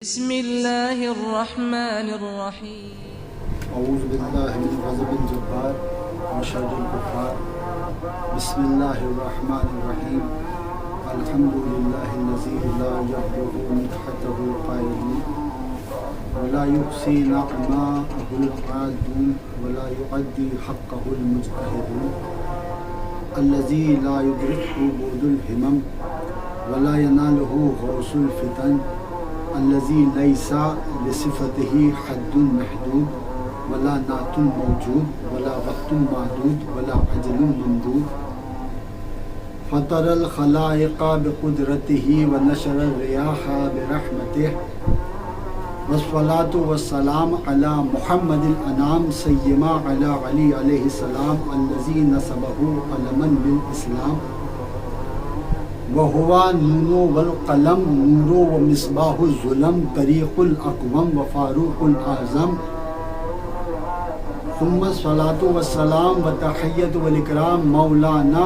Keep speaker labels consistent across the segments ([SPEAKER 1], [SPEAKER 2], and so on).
[SPEAKER 1] بسم الله الرحمن الرحيم
[SPEAKER 2] اعوذ باللہ من غضب الجبار وشر الکفار بسم اللہ الرحمن الرحیم الحمد للہ الذی لا یبلغ مدحته القائلون ولا یحصی نعماءه العادون ولا یؤدی حقه المجتہدون الذی لا یدرکه بعد الہمم ولا ینالہ غوث الفتن الذي ليس لصفته حد محدود ولا نعت موجود ولا وقت معدود ولا أجل ممدود فطر الخلائق بقدرته ونشر الرياح برحمته والصلاة والسلام على محمد الأنام سيما على علي عليه السلام الذي نسبه علما للإسلام وهو نور والقلم نور ومصباح الظلم طريق الأقوم وفاروق الأعظم ثم الصلاة والسلام والتحية والإكرام مولانا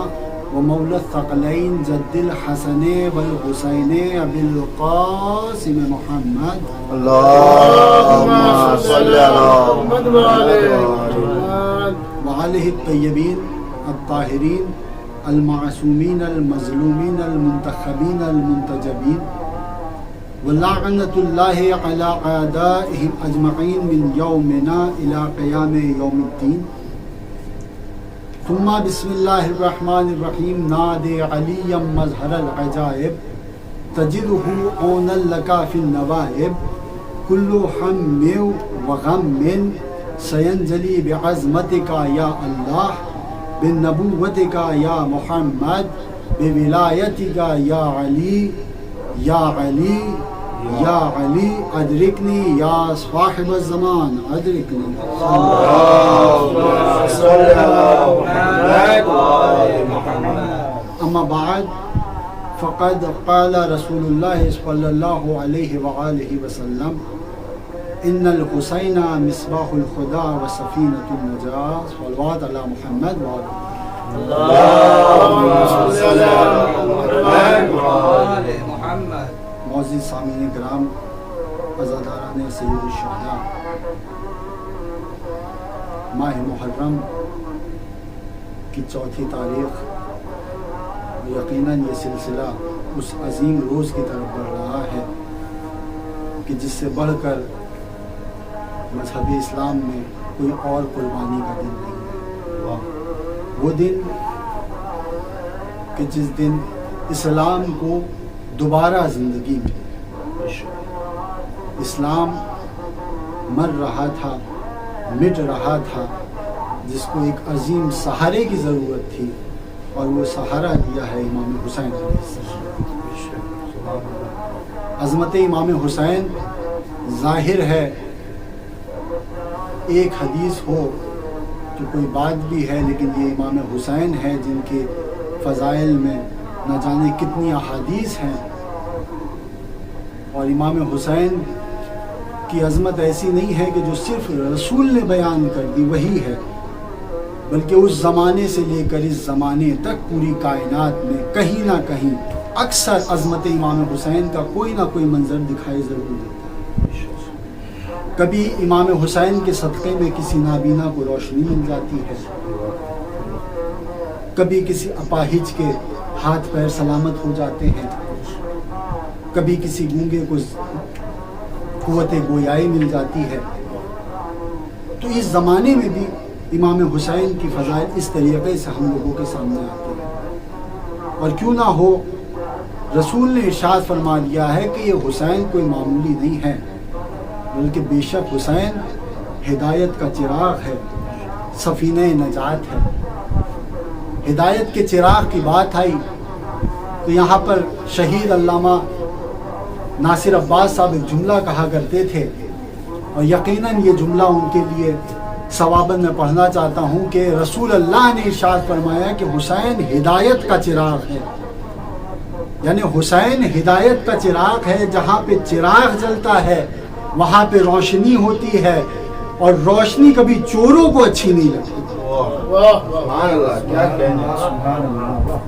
[SPEAKER 2] ومولى الثقلين جد الحسن والحسين أبي القاسم محمد
[SPEAKER 3] اللهم صل على محمد
[SPEAKER 2] وآله الطيبين الطاهرين المعصومین المظلومین المنتخبین المنتجبین ولعنۃ اللہ علی اعدائهم اجمعین من یومنا الی قیام یوم الدین ثم بسم اللہ الرحمن الرحیم نادی علیا مظہر العجائب تجدہ عونا لک فی النوائب کل ہم وغم سینجلی بعظمتک یا اللہ بنبوتک یا محمد بولایتک یا علی یا علی یا علی ادرکنی یا صاحب الزمان ادرکنی اما بعد فقد قال رسول اللہ صلی اللہ علیہ وآلہ وسلم ان الحسین مصباح الخدا وسفینۃ النجاة صلوات علی محمد
[SPEAKER 3] اللهم صل على محمد.
[SPEAKER 2] معزز سامعین کرام، عزاداران سید الشہداء، ماہ محرم کی چوتھی تاریخ، یقیناً یہ سلسلہ اس عظیم روز کی طرف بڑھ رہا ہے کہ جس سے بڑھ کر مذہبی اسلام میں کوئی اور قربانی کا دن نہیں ہے۔ وہ دن کہ جس دن اسلام کو دوبارہ زندگی ملی، اسلام مر رہا تھا، مٹ رہا تھا، جس کو ایک عظیم سہارے کی ضرورت تھی، اور وہ سہارا دیا ہے امام حسین علیہ السلام۔ عظمت امام حسین ظاہر ہے، ایک حدیث ہو کہ کوئی بات بھی ہے، لیکن یہ امام حسین ہے جن کے فضائل میں نہ جانے کتنی احادیث ہیں، اور امام حسین کی عظمت ایسی نہیں ہے کہ جو صرف رسول نے بیان کر دی وہی ہے، بلکہ اس زمانے سے لے کر اس زمانے تک پوری کائنات میں کہیں نہ کہیں اکثر عظمت امام حسین کا کوئی نہ کوئی منظر دکھائی ضرور دیتا ہے۔ کبھی امام حسین کے صدقے میں کسی نابینا کو روشنی مل جاتی ہے، کبھی کسی اپاہج کے ہاتھ پیر سلامت ہو جاتے ہیں، کبھی کسی گونگے کو قوت گویائی مل جاتی ہے۔ تو اس زمانے میں بھی امام حسین کی فضائل اس طریقے سے ہم لوگوں کے سامنے آتے ہیں، اور کیوں نہ ہو، رسول نے ارشاد فرما دیا ہے کہ یہ حسین کوئی معمولی نہیں ہے، بلکہ بے شک حسین ہدایت کا چراغ ہے، سفینہ نجات ہے۔ ہدایت کے چراغ کی بات آئی تو یہاں پر شہید علامہ ناصر عباس صاحب ایک جملہ کہا کرتے تھے، اور یقیناً یہ جملہ ان کے لیے ثواباً میں پڑھنا چاہتا ہوں کہ رسول اللہ نے ارشاد فرمایا کہ حسین ہدایت کا چراغ ہے، یعنی حسین ہدایت کا چراغ ہے، جہاں پہ چراغ جلتا ہے وہاں پہ روشنی ہوتی ہے، اور روشنی کبھی چوروں کو اچھی نہیں لگتی۔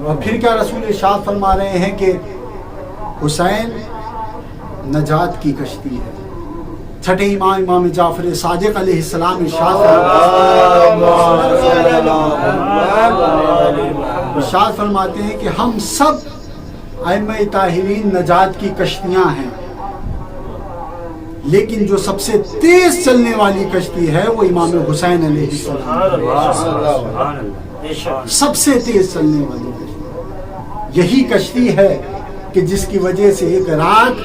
[SPEAKER 2] اور پھر کیا رسول ارشاد فرما رہے ہیں کہ حسین نجات کی کشتی ہے۔ چھٹے امام جعفر صادق علیہ السلام ارشاد فرماتے ہیں کہ ہم سب ائمہ طاہرین نجات کی کشتیاں ہیں، لیکن جو سب سے تیز چلنے والی کشتی ہے وہ امام حسین علیہ السلام، سب سے تیز چلنے والی کشتی یہی کشتی ہے کہ جس کی وجہ سے ایک رات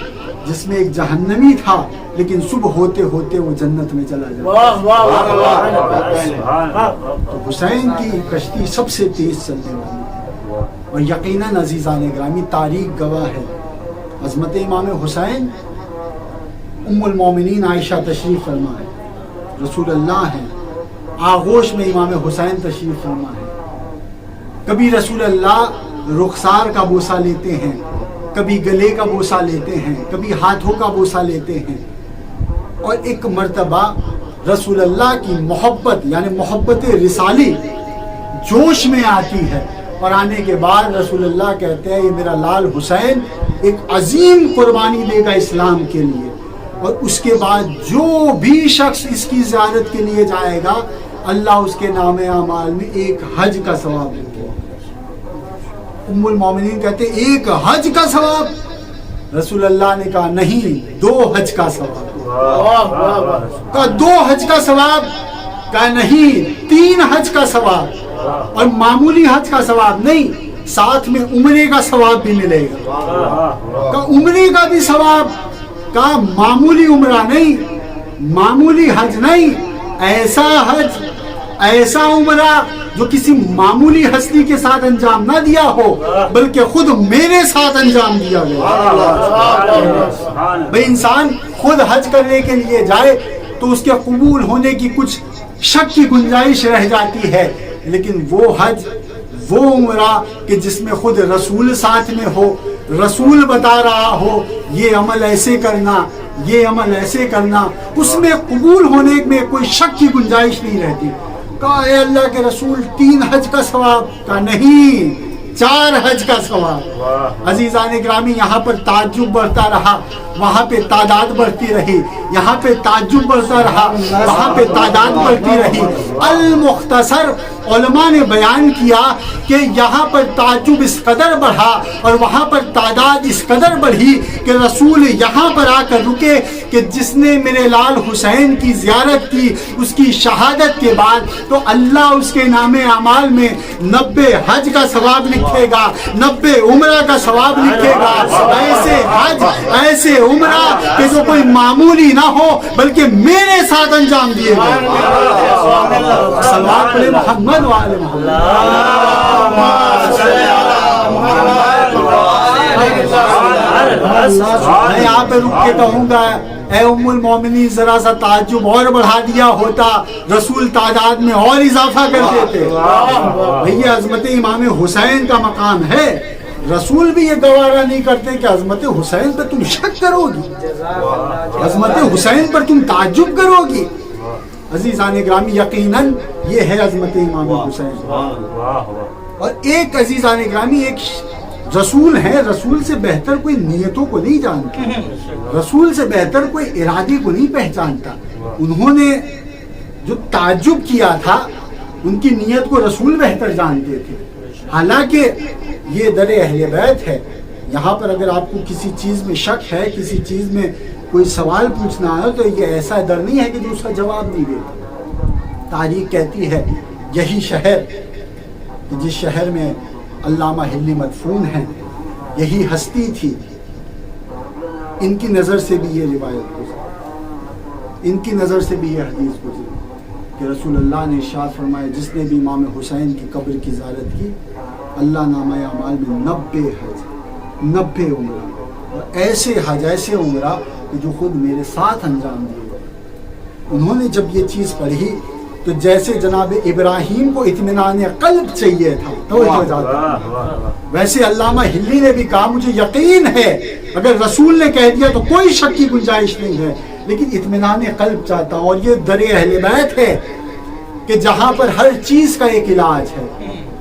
[SPEAKER 2] جس میں ایک جہنمی تھا لیکن صبح ہوتے ہوتے وہ جنت میں چلا جاتا۔ تو حسین کی کشتی سب سے تیز چلنے والی ہے، اور یقیناً عزیزان گرامی تاریخ گواہ ہے، عظمت امام حسین ام المومنین عائشہ تشریف فرما ہے، رسول اللہ ہیں، آغوش میں امام حسین تشریف فرما ہے۔ کبھی رسول اللہ رخسار کا بوسہ لیتے ہیں، کبھی گلے کا بوسہ لیتے ہیں، کبھی ہاتھوں کا بوسہ لیتے ہیں، اور ایک مرتبہ رسول اللہ کی محبت یعنی محبت رسالی جوش میں آتی ہے، اور آنے کے بعد رسول اللہ کہتے ہیں یہ میرا لال حسین ایک عظیم قربانی دے گا اسلام کے لیے، اور اس کے بعد جو بھی شخص اس کی زیارت کے لیے جائے گا اللہ اس کے نام اعمال میں ایک حج کا ثواب دے گا۔ ام المومنین کہتے ایک حج کا ثواب؟ رسول اللہ نے کہا نہیں، 2 حج کا ثواب۔ کہا 2 حج کا ثواب؟ کہا نہیں، 3 حج کا ثواب، اور معمولی حج کا ثواب نہیں، ساتھ میں عمرے کا ثواب بھی ملے گا۔ کہا عمرے کا بھی ثواب؟ کہا معمولی عمرہ نہیں، معمولی حج نہیں، ایسا حج ایسا عمرہ جو کسی معمولی ہستی کے ساتھ انجام نہ دیا ہو بلکہ خود میرے ساتھ انجام دیا گیا۔ بھئی انسان خود حج کرنے کے لیے جائے تو اس کے قبول ہونے کی کچھ شک کی گنجائش رہ جاتی ہے، لیکن وہ حج وہ عمرہ کہ جس میں خود رسول ساتھ میں ہو، رسول بتا رہا ہو یہ عمل ایسے کرنا، یہ عمل ایسے کرنا، اس میں قبول ہونے میں کوئی شک کی گنجائش نہیں رہتی۔ کہا اے اللہ کے رسول 3 حج کا ثواب؟ کہا نہیں، 4 حج کا ثواب۔ عزیزان گرامی یہاں پر تعجب بڑھتا رہا، وہاں پہ تعداد بڑھتی رہی، یہاں پہ تعجب بڑھتا رہا، وہاں پہ تعداد بڑھتی رہی۔ المختصر علماء نے بیان کیا کہ یہاں پر تعجب اس قدر بڑھا اور وہاں پر تعداد اس قدر بڑھی کہ رسول یہاں پر آ کر رکے کہ جس نے میرے لال حسین کی زیارت کی اس کی شہادت کے بعد تو اللہ اس کے نام اعمال میں 90 حج کا ثواب لکھے گا، 90 عمرہ کا ثواب لکھے گا۔ ایسے حج ایسے عمرہ کہ جو کوئی معمولی نہ ہو بلکہ میرے ساتھ انجام دیے گئے۔ صلوات پڑھیں محمد وآل محمد۔ میں یہاں پہ رک کے کہوں گا اے ام المومنین ذرا سا تعجب اور بڑھا دیا ہوتا، رسول تعداد میں اور اضافہ کر دیتے۔ بھئی عظمت امام حسین کا مقام ہے، رسول بھی یہ گوارا نہیں کرتے کہ عظمت حسین پر تم شک کرو گی، عظمت حسین پر تم تعجب کرو گی۔ عزیزان گرامی یقیناً یہ ہے عظمت امام حسین۔ اور ایک عزیزان گرامی ایک رسول ہے، رسول سے بہتر کوئی نیتوں کو نہیں جانتا، رسول سے بہتر کوئی ارادے کو نہیں پہچانتا۔ انہوں نے جو تعجب کیا تھا ان کی نیت کو رسول بہتر جانتے تھے، حالانکہ یہ در اہل بیت ہے۔ یہاں پر اگر آپ کو کسی چیز میں شک ہے، کسی چیز میں کوئی سوال پوچھنا ہے تو یہ ایسا در نہیں ہے کہ جو اس کا جواب نہیں دیتا۔ تاریخ کہتی ہے یہی شہر کہ جس شہر میں علامہ ہلی مدفون ہیں، یہی ہستی تھی، ان کی نظر سے بھی یہ روایت گزری، ان کی نظر سے بھی یہ حدیث گزری کہ رسول اللہ نے ارشاد فرمایا جس نے بھی امام حسین کی قبر کی زیارت کی اللہ نامہ اعمال میں 90 حج 90 عمرہ، اور ایسے حج ایسے عمرہ کہ جو خود میرے ساتھ انجام دیے گئے۔ انہوں نے جب یہ چیز پڑھی تو جیسے جناب ابراہیم کو اطمینان قلب چاہیے تھا ویسے علامہ ہلی نے بھی کہا مجھے یقین ہے اگر رسول نے کہہ دیا تو کوئی شک کی گنجائش نہیں ہے، لیکن اطمینان قلب چاہتا ہوں۔ اور یہ در اہل بیت ہے کہ جہاں پر ہر چیز کا ایک علاج ہے،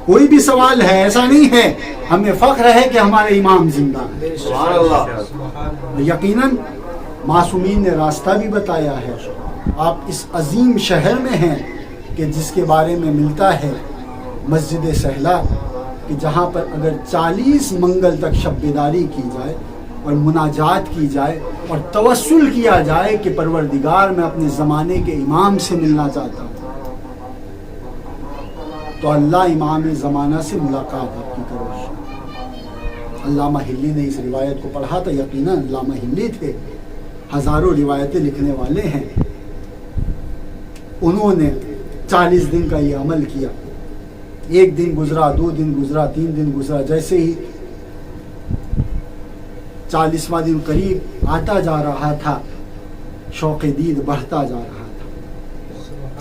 [SPEAKER 2] کوئی بھی سوال ہے ایسا نہیں ہے، ہمیں فخر ہے کہ ہمارے امام زندہ ہیں۔
[SPEAKER 3] سبحان اللہ۔
[SPEAKER 2] یقیناً معصومین نے راستہ بھی بتایا ہے۔ آپ اس عظیم شہر میں ہیں کہ جس کے بارے میں ملتا ہے مسجد سہلا کہ جہاں پر اگر 40 منگل تک شب بیداری کی جائے اور مناجات کی جائے اور توسل کیا جائے کہ پروردگار میں اپنے زمانے کے امام سے ملنا چاہتا ہوں، تو اللہ امام زمانہ سے ملاقات آپ کی کرے۔ علامہ ہلی نے اس روایت کو پڑھا تھا، یقیناً علامہ ہلی تھے، ہزاروں روایتیں لکھنے والے ہیں، انہوں نے 40 دن کا یہ عمل کیا۔ ایک دن گزرا، 2 دن گزرا، 3 دن گزرا، جیسے ہی 40واں دن قریب آتا جا رہا تھا، شوق دید بڑھتا جا رہا تھا۔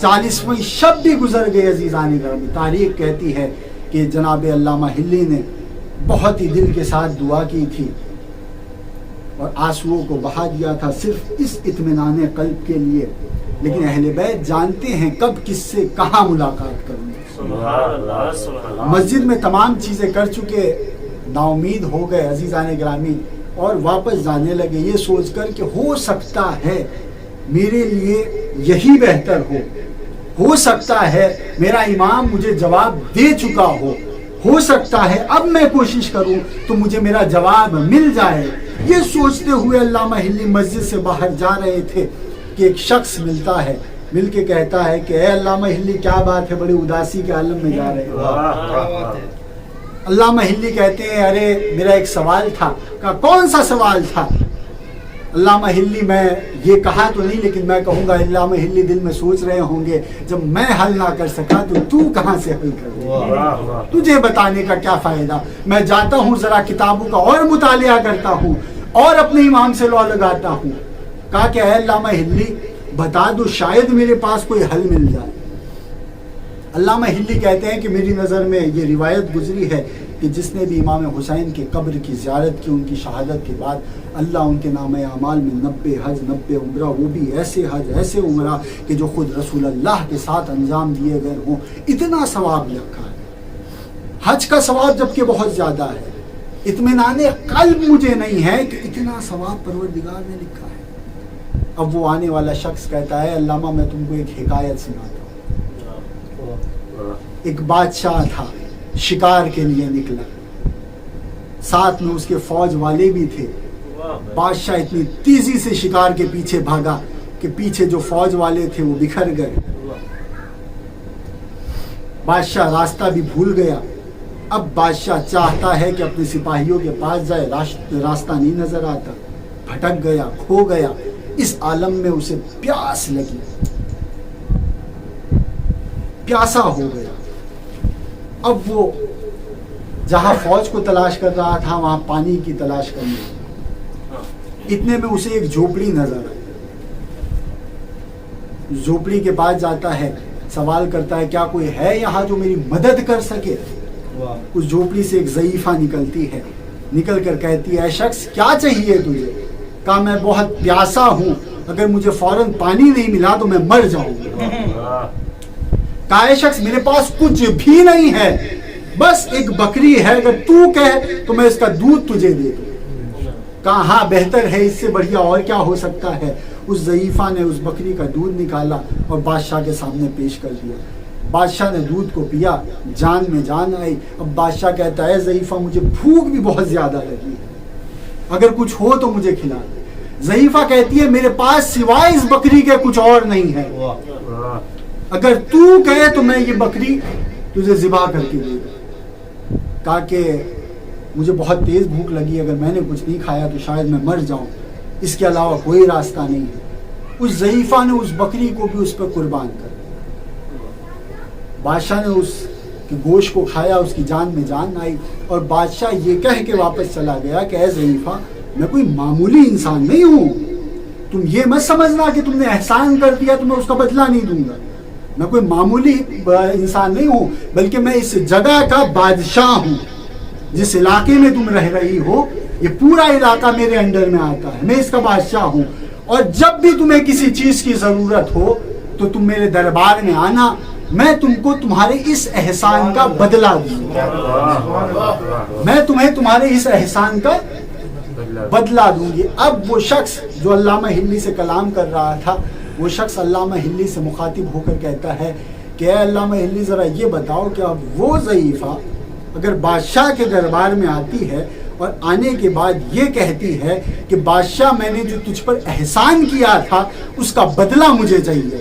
[SPEAKER 2] 40ویں شب بھی گزر گئے عزیزان گرامی۔ تاریخ کہتی ہے کہ جناب علامہ ہلی نے بہت ہی دل کے ساتھ دعا کی تھی اور آنسوؤں کو بہا دیا تھا صرف اس اطمینان قلب کے لیے، لیکن اہل بیت جانتے ہیں کب کس سے کہاں ملاقات کروں گے۔ مسجد میں تمام چیزیں کر چکے، نا امید ہو گئے عزیزان گرامی، اور واپس جانے لگے یہ سوچ کر کہ ہو سکتا ہے میرے لیے یہی بہتر ہو سکتا ہے میرا امام مجھے جواب دے چکا ہو سکتا ہے اب میں کوشش کروں تو مجھے میرا جواب مل جائے۔ یہ سوچتے ہوئے علامہ ہلی مسجد سے باہر جا رہے تھے کہ ایک شخص ملتا ہے، مل کے کہتا ہے کہ اے علامہ ہلی کیا بات ہے، بڑی اداسی کے عالم میں جا رہے ہو۔ علامہ ہلی کہتے ہیں ارے میرا ایک سوال تھا۔ کہا کون سا سوال تھا؟ علامہ ہلی میں یہ کہا تو نہیں لیکن میں کہوں گا علامہ ہلی دل میں سوچ رہے ہوں گے جب میں حل نہ کر سکا تو کہاں سے حل کر دے؟ تجھے بتانے کا کیا فائدہ، میں جاتا ہوں ذرا کتابوں کا اور مطالعہ کرتا ہوں اور اپنے امام سے لو لگاتا ہوں۔ کہا کہ اے علامہ ہلی بتا دو شاید میرے پاس کوئی حل مل جائے۔ علامہ ہلی کہتے ہیں کہ میری نظر میں یہ روایت گزری ہے کہ جس نے بھی امام حسین کے قبر کی زیارت کی ان کی شہادت کے بعد اللہ ان کے نام اعمال میں 90 حج 90 عمرہ، وہ بھی ایسے حج ایسے عمرہ کہ جو خود رسول اللہ کے ساتھ انجام دیے گئے ہوں، اتنا ثواب لکھا ہے۔ حج کا ثواب جبکہ بہت زیادہ ہے، اطمینان قلب مجھے نہیں ہے کہ اتنا ثواب پروردگار نے لکھا ہے۔ اب وہ آنے والا شخص کہتا ہے علامہ میں تم کو ایک حکایت سناتا ہوں۔ ایک بادشاہ تھا، شکار کے لیے نکلا، ساتھ میں اس کے فوج والے بھی تھے۔ بادشاہ اتنی تیزی سے شکار کے پیچھے بھاگا کہ پیچھے جو فوج والے تھے وہ بکھر گئے۔ بادشاہ راستہ بھی بھول گیا۔ اب بادشاہ چاہتا ہے کہ اپنے سپاہیوں کے پاس جائے، راستہ نہیں نظر آتا، بھٹک گیا، کھو گیا۔ اس عالم میں اسے پیاس لگی، پیاسا ہو گیا۔ اب وہ جہاں فوج کو تلاش کر رہا تھا وہاں پانی کی تلاش کرنے لگا۔ اتنے میں اسے ایک جھوپڑی نظر آئی۔ جھوپڑی کے پاس جاتا ہے، سوال کرتا ہے کیا کوئی ہے یہاں جو میری مدد کر سکے؟ اس جھوپڑی سے ایک ضعیفہ نکلتی ہے، نکل کر کہتی ہے اے شخص کیا چاہیے تجھے؟ کہا میں بہت پیاسا ہوں، اگر مجھے فوراً پانی نہیں ملا تو میں مر جاؤں گا۔ کہا اے شخص میرے پاس کچھ بھی نہیں ہے، بس ایک بکری ہے، اگر تو کہے تو میں اس کا دودھ تجھے دے دوں۔ کہا ہاں بہتر ہے، اس سے بڑھیا اور کیا ہو سکتا ہے۔ اس ضعیفہ نے اس بکری کا دودھ نکالا اور بادشاہ کے سامنے پیش کر دیا۔ بادشاہ نے دودھ کو پیا، جان میں جان آئی۔ اب بادشاہ کہتا ہے ضعیفہ مجھے بھوک بھی بہت زیادہ لگی ہے، اگر کچھ ہو تو مجھے کھلا دے۔ ضعیفہ کہتی ہے میرے پاس سوائے اس بکری کے کچھ اور نہیں ہے، اگر تو کہے تو میں یہ بکری تجھے ذبح کر کے دے دوں۔ کہا کہ مجھے بہت تیز بھوک لگی، اگر میں نے کچھ نہیں کھایا تو شاید میں مر جاؤں، اس کے علاوہ کوئی راستہ نہیں ہے۔ اس ضعیفہ نے اس بکری کو بھی اس پر قربان کر دیا۔ بادشاہ نے اس کے گوشت کو کھایا، اس کی جان میں جان آئی، اور بادشاہ یہ کہہ کے واپس چلا گیا کہ اے ضعیفہ میں کوئی معمولی انسان نہیں ہوں، تم یہ مت سمجھنا کہ تم نے احسان کر دیا تو میں اس کا بدلہ نہیں دوں گا۔ میں کوئی معمولی انسان نہیں ہوں، بلکہ میں اس جگہ کا بادشاہ ہوں۔ جس علاقے میں تم رہ رہی ہو یہ پورا علاقہ میرے انڈر میں آتا ہے، میں اس کا بادشاہ ہوں، اور جب بھی تمہیں کسی چیز کی ضرورت ہو تو تم میرے دربار میں آنا، میں تم کو تمہارے اس احسان کا بدلہ دوں گا، میں تمہیں تمہارے اس احسان کا بدلہ دوں گی. اب وہ شخص جو علامہ ہلی سے کلام کر رہا تھا، وہ شخص علامہ ہلی سے مخاطب ہو کر کہتا ہے کہ اے علامہ ہلی ذرا یہ بتاؤ کہ اب وہ ضعیفہ اگر بادشاہ کے دربار میں آتی ہے اور آنے کے بعد یہ کہتی ہے کہ بادشاہ میں نے جو تجھ پر احسان کیا تھا اس کا بدلہ مجھے چاہیے،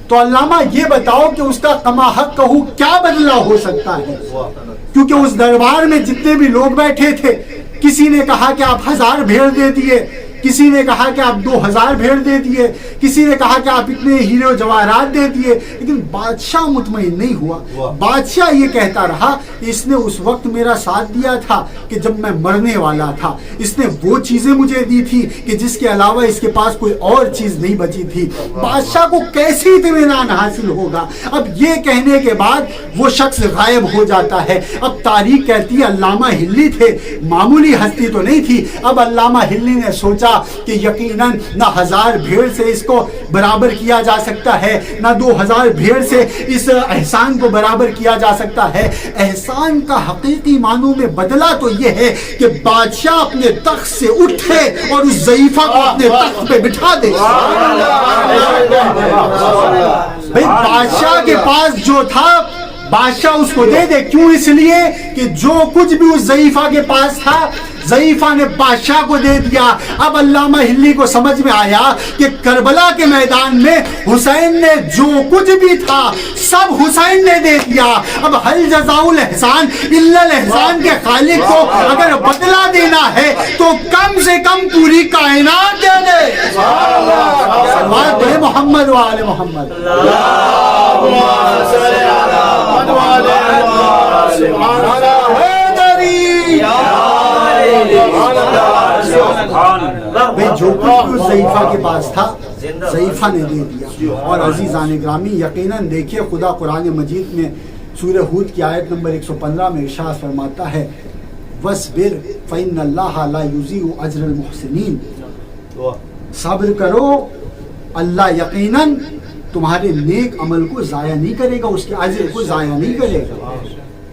[SPEAKER 2] تو علامہ یہ بتاؤ کہ اس کا کما حق کہو کیا بدلہ ہو سکتا ہے؟ کیونکہ اس دربار میں جتنے بھی لوگ بیٹھے تھے، کسی نے کہا کہ آپ 1000 بھیڑ دے دیے، کسی نے کہا کہ آپ 2000 بھیڑ دے دیے، کسی نے کہا کہ آپ اتنے ہیرے و جواہرات دے دیے، لیکن بادشاہ مطمئن نہیں ہوا. بادشاہ یہ کہتا رہا کہ اس نے اس وقت میرا ساتھ دیا تھا کہ جب میں مرنے والا تھا، اس نے وہ چیزیں مجھے دی تھی کہ جس کے علاوہ اس کے پاس کوئی اور چیز نہیں بچی تھی. بادشاہ کو کیسے اطمینان حاصل ہوگا؟ اب یہ کہنے کے بعد وہ شخص غائب ہو جاتا ہے. اب تاریخ کہتی ہے علامہ ہلی تھے، معمولی ہستی تو نہیں تھی. اب علامہ ہلی نے سوچا کہ یقیناً نہ 1000 بھیڑ سے اس کو برابر کیا جا سکتا ہے، نہ 2000 بھیڑ سے اس احسان کو برابر کیا جا سکتا ہے. احسان کا حقیقی معنوں میں بدلہ تو یہ ہے کہ بادشاہ اپنے تخت سے اٹھے اور اس ضعیفہ کو اپنے تخت پہ بٹھا دے. بھئی بادشاہ کے پاس جو تھا بادشاہ اس کو دے دے. کیوں؟ اس لیے کہ جو کچھ بھی اس ضعیفہ کے پاس تھا ضعیفہ نے بادشاہ کو دے دیا. اب علامہ ہلی کو سمجھ میں آیا کہ کربلا کے میدان میں حسین نے جو کچھ بھی تھا سب حسین نے دے دیا. اب حل جزاء الاحسان الا الاحسان کے خالق کو اگر بدلہ دینا ہے تو کم سے کم پوری کائنات دے دے. صلوات پڑھے محمد و آل محمد. بھئی جو کچھ ضعیفہ کے پاس تھا ضعیفہ نے دے دیا. اور عزیزان گرامی یقیناً دیکھیے خدا قرآن مجید میں سورہ ہود کی آیت نمبر 115 میں ارشاد فرماتا ہے وَاصْبِرْ فَإِنَّ اللَّهَ لَا يُضِيعُ أَجْرَ الْمُحْسِنِينَ. صبر کرو، اللہ یقیناً تمہارے نیک عمل کو ضائع نہیں کرے گا، اس کے اجر کو ضائع نہیں کرے گا.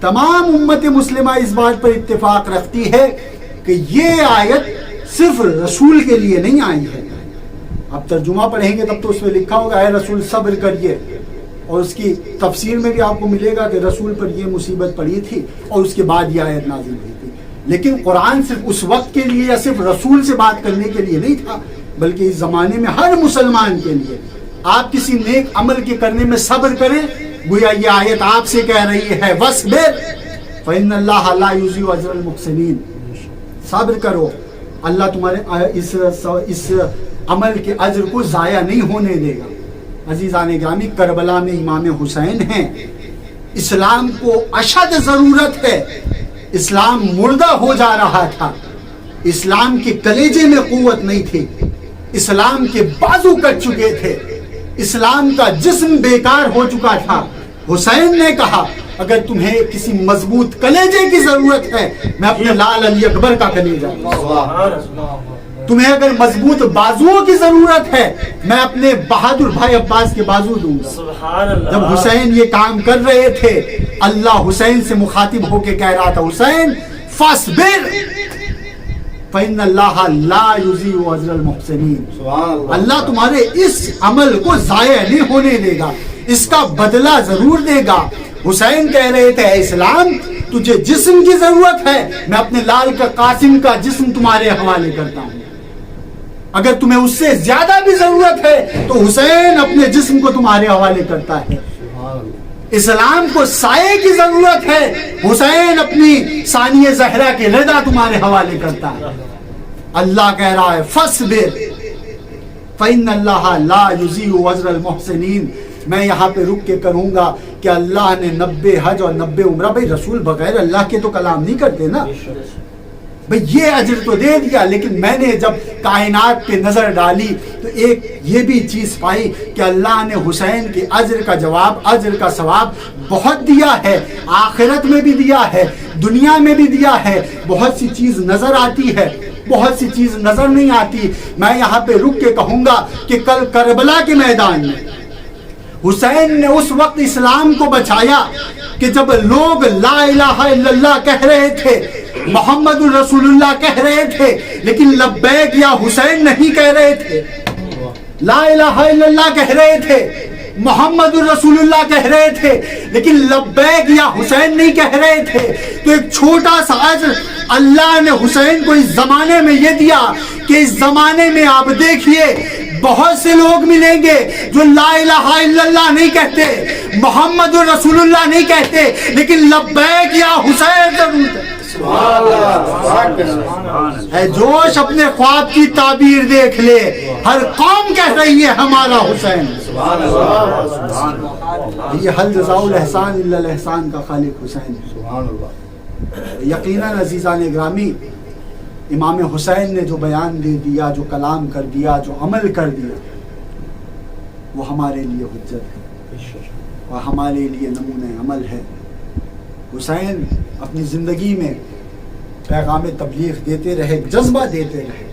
[SPEAKER 2] تمام امت مسلمہ اس بات پر اتفاق رکھتی ہے کہ یہ آیت صرف رسول کے لیے نہیں آئی ہے. آپ ترجمہ پڑھیں گے تب تو اس میں لکھا ہوگا اے رسول صبر کریے، اور اس کی تفسیر میں بھی آپ کو ملے گا کہ رسول پر یہ مصیبت پڑی تھی اور اس کے بعد یہ آیت نازل ہوئی تھی. لیکن قرآن صرف اس وقت کے لیے یا صرف رسول سے بات کرنے کے لیے نہیں تھا، بلکہ اس زمانے میں ہر مسلمان کے لیے. آپ کسی نیک عمل کے کرنے میں صبر کریں، گویا یہ آیت آپ سے کہہ رہی ہے وَاصْبِرْ فَإِنَّ اللَّهَ لَا يُضِيعُ أَجْرَ الْمُحْسِنِينَ. صبر کرو، اللہ تمہارے اس عمل کے اجر کو ضائع نہیں ہونے دے گا. عزیزان گرامی کربلا میں امام حسین ہیں. اسلام کو اشد ضرورت ہے. اسلام مردہ ہو جا رہا تھا، اسلام کے کلیجے میں قوت نہیں تھی، اسلام کے بازو کٹ چکے تھے، اسلام کا جسم بیکار ہو چکا تھا. حسین نے کہا اگر تمہیں کسی مضبوط کلیجے کی ضرورت ہے میں اپنے لال علی اکبر کا کلیجہ دوں گا. تمہیں اگر مضبوط بازوؤں کی ضرورت ہے میں اپنے بہادر بھائی عباس کے بازو دوں گا. جب حسین یہ کام کر رہے تھے اللہ حسین سے مخاطب ہو کے کہہ رہا تھا حسین فاصبر فإن اللہ لا یضیع اجر المحسنین. اللہ تمہارے اس عمل کو ضائع نہیں ہونے دے گا، اس کا بدلہ ضرور دے گا. حسین کہہ رہے تھے اسلام تجھے جسم کی ضرورت ہے، میں اپنے لال کا قاسم کا جسم تمہارے حوالے کرتا ہوں. اگر تمہیں اس سے زیادہ بھی ضرورت ہے تو حسین اپنے جسم کو تمہارے حوالے کرتا ہے. اسلام کو سائے کی ضرورت ہے، حسین اپنی ثانیہ زہرا کے رضا تمہارے حوالے کرتا ہے. اللہ کہہ رہا ہے فاصبر فإن اللہ لا یضیع اجر المحسنین. میں یہاں پہ رک کے کروں گا کہ اللہ نے 90 حج اور 90 عمرہ، بھائی رسول بغیر اللہ کے تو کلام نہیں کرتے نا، بھائی یہ اجر تو دے دیا. لیکن میں نے جب کائنات پہ نظر ڈالی تو ایک یہ بھی چیز پائی کہ اللہ نے حسین کے اجر کا جواب، اجر کا ثواب بہت دیا ہے، آخرت میں بھی دیا ہے، دنیا میں بھی دیا ہے. بہت سی چیز نظر آتی ہے، بہت سی چیز نظر نہیں آتی. میں یہاں پہ رک کے کہوں گا کہ کل کربلا کے میدان میں حسین نے اس وقت اسلام کو بچایا کہ جب لوگ لا الہ الا اللہ کہہ رہے تھے، محمد الرسول اللہ کہہ رہے تھے، لیکن لبیک یا حسین نہیں کہہ رہے تھے. لا الہ الا اللہ کہہ رہے تھے، محمد الرسول اللہ کہہ رہے تھے، لیکن لبیک یا حسین نہیں کہہ رہے تھے. تو ایک چھوٹا سا اجر اللہ نے حسین کو اس زمانے میں یہ دیا کہ اس زمانے میں آپ دیکھیے بہت سے لوگ ملیں گے جو لا الہ الا اللہ نہیں کہتے، محمد الرسول اللہ نہیں کہتے، لیکن لبیک یا حسین ضرور کہتے. اے جوش اپنے خواب کی تعبیر دیکھ لے، ہر قوم کہہ رہی ہے ہمارا حسین. یہ حل جزاء الاحسان الا الاحسان کا خالق حسین ہے. یقیناً عزیزان گرامی، امام حسین نے جو بیان دے دیا، جو کلام کر دیا، جو عمل کر دیا، وہ ہمارے لیے حجت ہے اور ہمارے لیے نمونہ عمل ہے. حسین اپنی زندگی میں پیغام تبلیغ دیتے رہے، جذبہ دیتے رہے.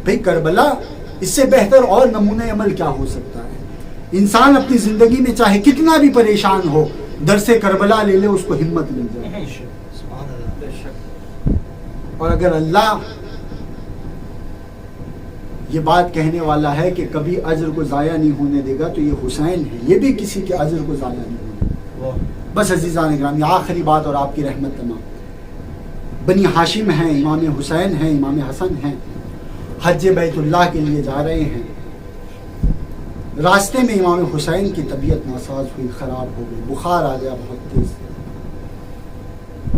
[SPEAKER 2] بھئی کربلا، اس سے بہتر اور نمونہ عمل کیا ہو سکتا ہے؟ انسان اپنی زندگی میں چاہے کتنا بھی پریشان ہو، درس کربلا لے لے، اس کو ہمت مل جائے. اور اگر اللہ یہ بات کہنے والا ہے کہ کبھی اجر کو ضائع نہیں ہونے دے گا، تو یہ حسین ہے، یہ بھی کسی کے اجر کو ضائع نہیں ہونے دے گا. بس عزیزان گرامی، آخری بات اور آپ کی رحمت تمام. بنی ہاشم ہیں، امام حسین ہیں، امام حسن ہیں، حج بیت اللہ کے لیے جا رہے ہیں. راستے میں امام حسین کی طبیعت ناساز ہوئی، خراب ہو گئی، بخار آ گیا بہت تیز.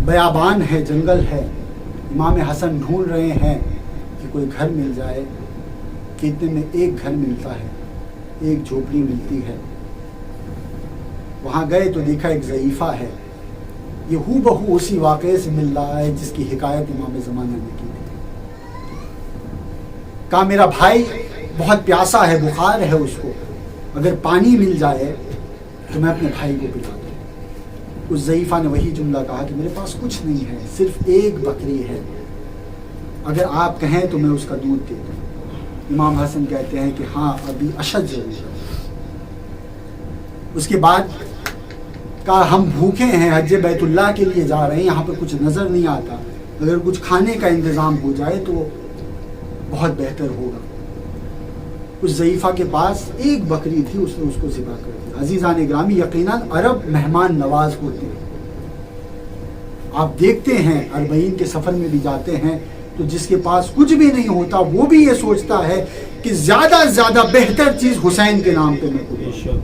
[SPEAKER 2] بیابان ہے، جنگل ہے. امام حسن ڈھونڈ رہے ہیں کہ کوئی گھر مل جائے. اتنے میں ایک گھر ملتا ہے، ایک جھوپڑی ملتی ہے. وہاں گئے تو دیکھا ایک ضعیفہ ہے. یہ ہو بہو اسی واقعے سے مل رہا ہے جس کی حکایت امام زمانہ نے کی تھی. کہا میرا بھائی بہت پیاسا ہے، بخار ہے اس کو، اگر پانی مل جائے تو میں اپنے بھائی کو پلا دوں. اس ضعیفہ نے وہی جملہ کہا کہ میرے پاس کچھ نہیں ہے، صرف ایک بکری ہے، اگر آپ کہیں تو میں اس کا دودھ دے دوں. امام حسن کہتے ہیں کہ ہاں ابھی اشد ضرور ہے. اس کے بعد کہا ہم بھوکے ہیں، حج بیت اللہ کے لیے جا رہے ہیں، یہاں پہ کچھ نظر نہیں آتا، اگر کچھ کھانے کا انتظام ہو جائے تو بہت بہتر ہوگا. اس ضعیفہ کے پاس ایک بکری تھی، اس نے اس کو ذبح کر دیا. عزیزان گرامی، یقیناً عرب مہمان نواز ہوتے ہیں. آپ دیکھتے ہیں اربعین کے سفر میں بھی جاتے ہیں تو جس کے پاس کچھ بھی نہیں ہوتا وہ بھی یہ سوچتا ہے کہ زیادہ سے زیادہ بہتر چیز حسین کے نام پہ میں کروں.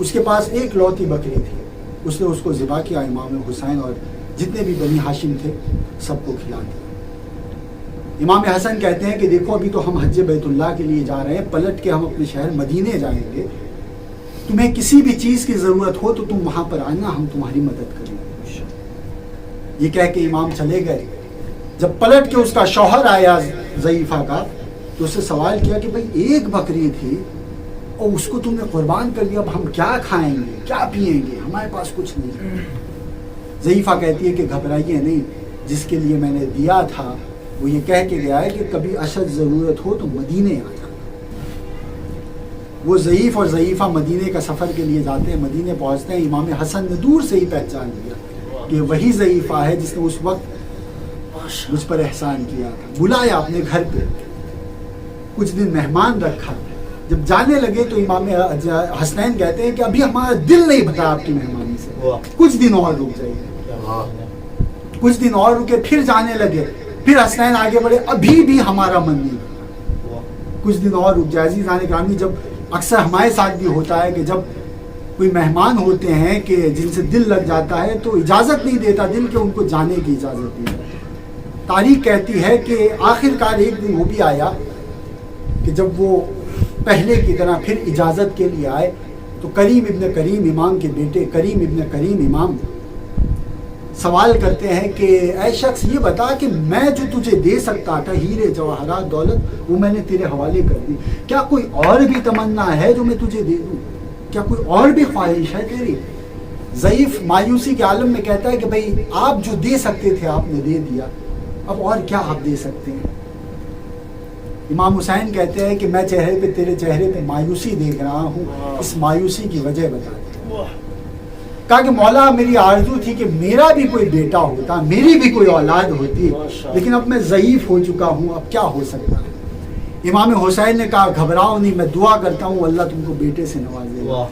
[SPEAKER 2] اس کے پاس ایک لوتی بکری تھی، اس نے اس کو ذبح کیا. امام حسین اور جتنے بھی بنی ہاشم تھے سب کو کھلا دیا. امام حسن کہتے ہیں کہ دیکھو ابھی تو ہم حج بیت اللہ کے لیے جا رہے ہیں، پلٹ کے ہم اپنے شہر مدینے جائیں گے، تمہیں کسی بھی چیز کی ضرورت ہو تو تم وہاں پر آنا، ہم تمہاری مدد کریں گے. یہ کہہ کے امام چلے گئے. جب پلٹ کے اس کا شوہر آیا ضعیفہ کا تو اس سے سوال کیا کہ بھئی ایک بکری تھی اور اس کو تم نے قربان کر دیا، اب ہم کیا کھائیں گے، کیا پئیں گے، ہمارے پاس کچھ نہیں. ضعیفہ کہتی ہے کہ گھبرائیے نہیں، جس کے لیے میں نے دیا تھا وہ یہ کہہ کے گیا ہے کہ کبھی اشد ضرورت ہو تو مدینے آ جانا. وہ ضعیف اور ضعیفہ مدینے کا سفر کے لیے جاتے ہیں. مدینے پہنچتے ہیں، امام حسن نے دور سے ہی پہچان لیا کہ وہی ضعیفہ ہے جس نے اس وقت مجھ پر احسان کیا تھا. بلایا اپنے گھر پہ، کچھ دن مہمان رکھا. جب جانے لگے تو امام حسنین کہتے ہیں کہ ابھی ہمارا دل نہیں بھرا آپ کی مہمانی سے، کچھ دن اور رک جائیے. کچھ دن اور رکے، پھر جانے لگے. پھر حسنین آگے بڑھے، ابھی بھی ہمارا من نہیں بھرا، کچھ دن اور رک جائے. عزیزان گرامی، جب اکثر ہمارے ساتھ بھی ہوتا ہے کہ جب کوئی مہمان ہوتے ہیں کہ جن سے دل لگ جاتا ہے تو اجازت نہیں دیتا دل کہ ان کو جانے کی اجازت نہیں ہے. تاریخ کہتی ہے کہ آخر کار ایک دن وہ بھی آیا کہ جب وہ پہلے کی طرح پھر اجازت کے لیے آئے تو کریم ابن کریم امام کے بیٹے کریم ابن کریم امام سوال کرتے ہیں کہ اے شخص یہ بتا کہ میں جو تجھے دے سکتا تھا ہیرے جواہرات دولت وہ میں نے تیرے حوالے کر دی، کیا کوئی اور بھی تمنا ہے جو میں تجھے دے دوں، کیا کوئی اور بھی خواہش ہے تیری؟ ضعیف مایوسی کے عالم میں کہتا ہے کہ بھئی آپ جو دے سکتے تھے آپ نے دے دیا، اب اور کیا آپ دے سکتے ہیں؟ امام حسین کہتے ہیں کہ میں تیرے چہرے پہ مایوسی دیکھ رہا ہوں، اس مایوسی کی وجہ بتا دے۔ کہا کہ مولا میری آرزو تھی کہ میرا بھی کوئی بیٹا ہوتا، میری بھی کوئی اولاد ہوتی، لیکن اب میں ضعیف ہو چکا ہوں، اب کیا ہو سکتا ہے۔ امام حسین نے کہا گھبراؤ نہیں، میں دعا کرتا ہوں اللہ تم کو بیٹے سے نوازے گا،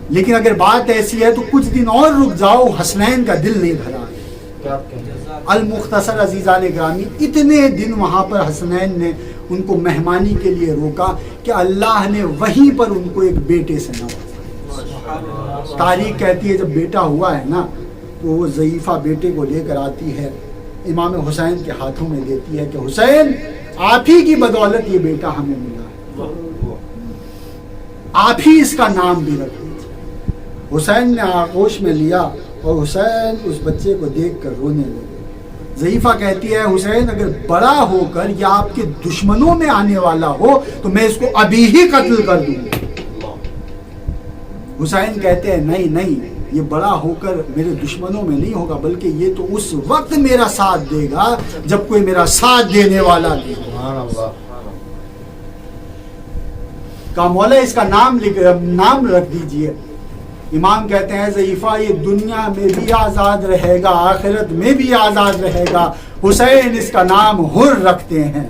[SPEAKER 2] لیکن اگر بات ایسی ہے تو کچھ دن اور رک جاؤ، حسنین کا دل نہیں بھرا۔ المختصر عزیزان گرامی، اتنے دن وہاں پر حسنین نے ان کو مہمانی کے لیے روکا کہ اللہ نے وہیں پر ان کو ایک بیٹے سے نوازا۔ تاریخ کہتی ہے جب بیٹا ہوا ہے نا تو وہ ضعیفہ بیٹے کو لے کر آتی ہے، امام حسین کے ہاتھوں میں دیتی ہے کہ حسین آپ ہی کی بدولت یہ بیٹا ہمیں ملا ہے، آپ ہی اس کا نام بھی رکھ دیجیے۔ حسین نے آغوش میں لیا اور حسین اس بچے کو دیکھ کر رونے لگے۔ ضعیفہ کہتی ہے حسین اگر بڑا ہو کر یا آپ کے دشمنوں میں آنے والا ہو تو میں اس کو ابھی ہی قتل کر دوں گا۔ حسین کہتے ہیں نہیں نہیں، یہ بڑا ہو کر میرے دشمنوں میں نہیں ہوگا، بلکہ یہ تو اس وقت میرا ساتھ دے گا جب کوئی میرا ساتھ دینے والا نہیں ہوگا۔ کہا مولا اس کا نام رکھ دیجئے۔ امام کہتے ہیں ضعیفہ یہ دنیا میں بھی آزاد رہے گا، آخرت میں بھی آزاد رہے گا، حسین اس کا نام حر رکھتے ہیں۔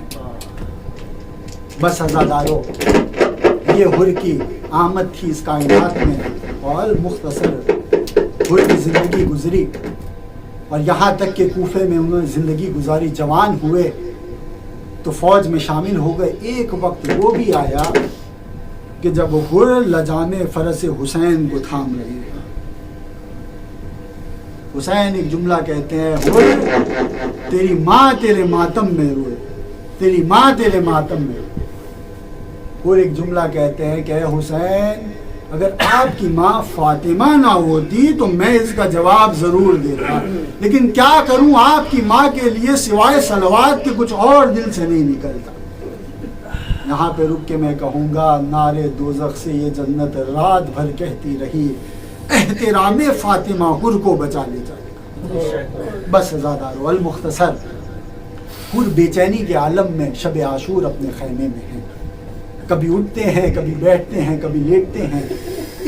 [SPEAKER 2] بس عزادارو، یہ حر کی آمد تھی اس کائنات میں، اور مختصر حر کی زندگی گزری، اور یہاں تک کہ کوفے میں انہوں نے زندگی گزاری، جوان ہوئے تو فوج میں شامل ہو گئے۔ ایک وقت وہ بھی آیا کہ جب حر لجام فرس حسین کو تھام رہے ہیں، حسین ایک جملہ کہتے ہیں حر تیری ماں تیرے ماتم میں روئے، تیری ماں تیرے ماتم میں روئے۔ حر ایک جملہ کہتے ہیں کہ اے حسین اگر آپ کی ماں فاطمہ نہ ہوتی تو میں اس کا جواب ضرور دیتا، لیکن کیا کروں آپ کی ماں کے لیے سوائے صلوات کے کچھ اور دل سے نہیں نکلتا۔ یہاں پہ رک کے میں کہوں گا نعرے دوزخ سے یہ جنت رات بھر کہتی رہی، احترام فاطمہ حر کو بچا لے جائے گا۔ بس عزادارو، المختصر حر بے چینی کے عالم میں شب عاشور اپنے خیمے میں ہیں، کبھی اٹھتے ہیں کبھی بیٹھتے ہیں کبھی لیٹتے ہیں۔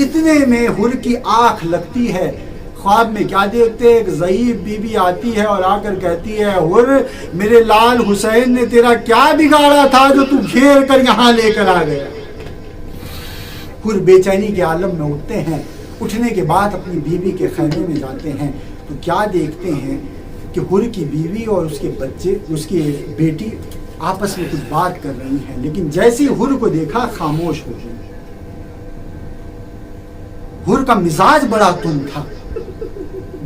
[SPEAKER 2] اتنے میں حر کی آنکھ لگتی ہے، خواب میں کیا دیکھتے ایک ضعیف بی بی آتی ہے اور آ کر کہتی ہے حر میرے لال حسین نے تیرا کیا بگاڑا تھا جو تو گھیر کر یہاں لے کر آ گیا۔ حر بے چینی کے عالم میں اٹھتے ہیں، اٹھنے کے بعد اپنی بیوی کے خیمے میں جاتے ہیں تو کیا دیکھتے ہیں کہ حر کی بیوی اور اس کے بچے، اس کی بیٹی آپس میں کچھ بات کر رہی ہیں، لیکن جیسے حر کو دیکھا خاموش ہو گئی۔ حر کا مزاج بڑا تند تھا،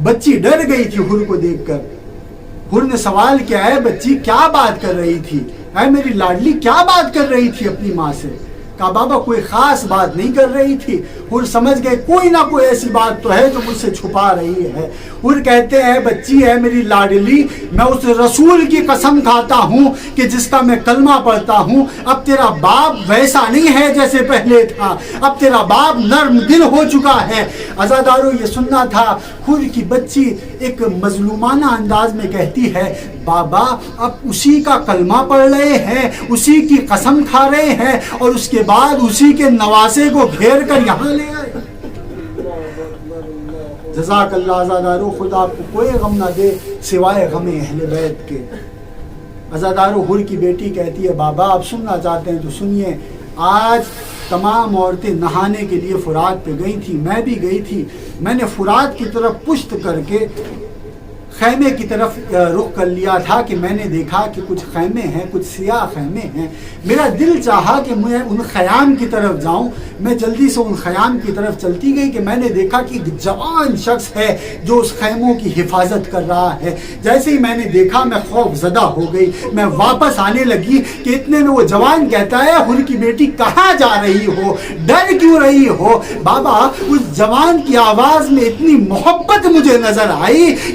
[SPEAKER 2] بچی ڈر گئی تھی حر کو دیکھ کر۔ حر نے سوال کیا ہے بچی کیا بات کر رہی تھی، اے میری لاڈلی کیا بات کر رہی تھی اپنی ماں سے؟ کہا بابا کوئی خاص بات نہیں کر رہی تھی۔ حر سمجھ گئے کوئی نہ کوئی ایسی بات تو ہے جو مجھ سے چھپا رہی ہے۔ حر کہتے ہیں بچی ہے میری لاڈلی، میں اس رسول کی قسم کھاتا ہوں کہ جس کا میں کلمہ پڑھتا ہوں، اب تیرا باپ ویسا نہیں ہے جیسے پہلے تھا، اب تیرا باپ نرم دل ہو چکا ہے۔ عزادارو یہ سننا تھا۔ حر کی بچی ایک مظلومانہ انداز میں کہتی ہے بابا اب اسی کا کلمہ پڑھ رہے ہیں، اسی کی قسم کھا رہے ہیں، اور اس کے بعد اسی کے نواسے کو گھیر کر یہاں لے آئے۔ جزاک اللہ عزادارو، خدا آپ کو کوئی غم نہ دے سوائے غم اہل بیت کے۔ عزادارو حر کی بیٹی کہتی ہے بابا آپ سننا چاہتے ہیں تو سنیے، آج تمام عورتیں نہانے کے لیے فرات پہ گئی تھی، میں بھی گئی تھی۔ میں نے فرات کی طرف پشت کر کے خیمے کی طرف رخ کر لیا تھا کہ میں نے دیکھا کہ کچھ خیمے ہیں، کچھ سیاہ خیمے ہیں۔ میرا دل چاہا کہ میں ان خیام کی طرف جاؤں، میں جلدی سے ان خیام کی طرف چلتی گئی کہ میں نے دیکھا کہ ایک جوان شخص ہے جو اس خیموں کی حفاظت کر رہا ہے۔ جیسے ہی میں نے دیکھا میں خوف زدہ ہو گئی، میں واپس آنے لگی کہ اتنے میں وہ جوان کہتا ہے حر کی بیٹی کہاں جا رہی ہو، ڈر کیوں رہی ہو؟ بابا اس جوان کی آواز میں اتنی محبت مجھے نظر آئی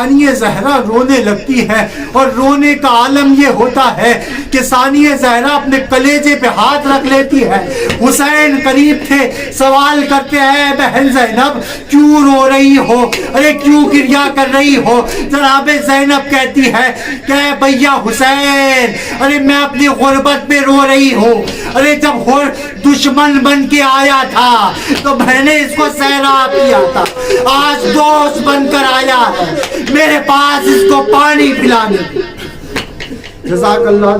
[SPEAKER 2] ثانیہ زہرا رونے لگتی ہے، اور رونے کا عالم یہ ہوتا ہے کہ ثانیہ زہرا اپنے کلیجے پہ ہاتھ رکھ لیتی ہے۔ حسین قریب تھے، سوال کرتے ہیں بہن زینب کیوں رو رہی ہو، ارے کیوں گریا کر رہی ہو؟ جناب زینب کہتی ہے کہ بھیا حسین، ارے میں اپنی غربت میں رو رہی ہوں، ارے جب دشمن بن کے آیا تھا تو میں نے اس کو سیراب کیا تھا، آج دوست بن کر آیا ہے میرے پاس اس کو پانی پلانے کی۔ جزاک اللہ،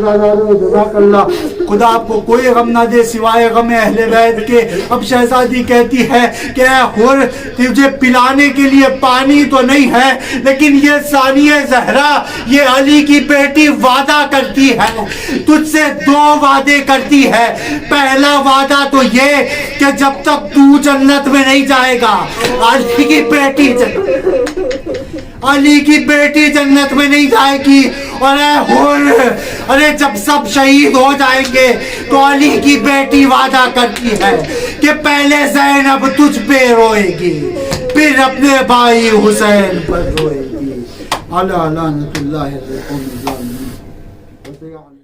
[SPEAKER 2] جزاک اللہ، خدا آپ کو کوئی غم نہ دے سوائے غم اہل بیت کے۔ اب شہزادی کہتی ہے کہ اے حور، تجھے پلانے کے لیے پانی تو نہیں ہے، لیکن یہ ثانیہ زہرا، یہ علی کی بیٹی وعدہ کرتی ہے، تجھ سے 2 وعدے کرتی ہے۔ پہلا وعدہ تو یہ کہ جب تک تو جنت میں نہیں جائے گا، علی کی بیٹی جنت میں نہیں جائے گی۔ اور اے حور، ارے جب سب شہید ہو جائیں گے تو علی کی بیٹی وعدہ کرتی ہے کہ پہلے زینب تجھ پہ روئے گی، پھر اپنے بھائی حسین پر روئے گی۔ اللہ لعنت اللہ علیہ الظالمین۔